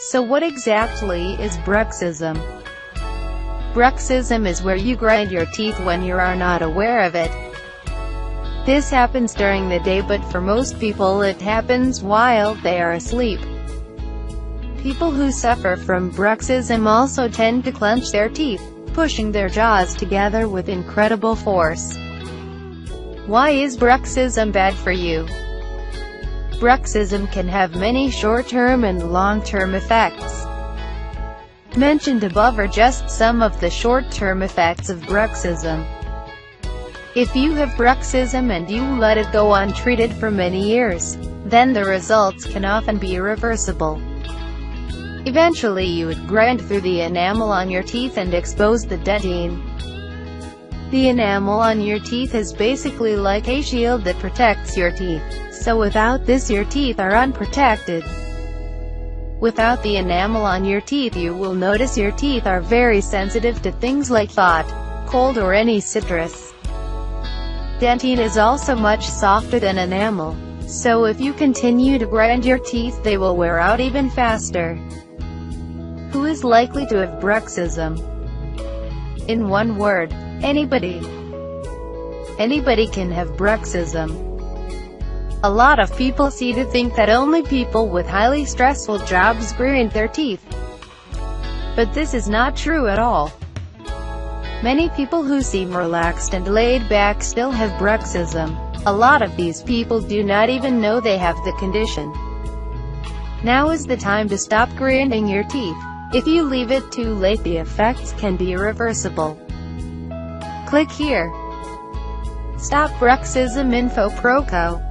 So what exactly is bruxism? Bruxism is where you grind your teeth when you are not aware of it. This happens during the day, but for most people it happens while they are asleep. People who suffer from bruxism also tend to clench their teeth, pushing their jaws together with incredible force. Why is bruxism bad for you? Bruxism can have many short-term and long-term effects. Mentioned above are just some of the short-term effects of bruxism. If you have bruxism and you let it go untreated for many years, then the results can often be irreversible. Eventually you would grind through the enamel on your teeth and expose the dentine. The enamel on your teeth is basically like a shield that protects your teeth, so without this your teeth are unprotected. Without the enamel on your teeth, you will notice your teeth are very sensitive to things like hot, cold or any citrus. Dentine is also much softer than enamel, so if you continue to grind your teeth they will wear out even faster. Who is likely to have bruxism? In one word, anybody. Anybody can have bruxism. A lot of people seem to think that only people with highly stressful jobs grind their teeth. But this is not true at all. Many people who seem relaxed and laid back still have bruxism. A lot of these people do not even know they have the condition. Now is the time to stop grinding your teeth. If you leave it too late, the effects can be irreversible. Click here. Stop Bruxism Info Proco.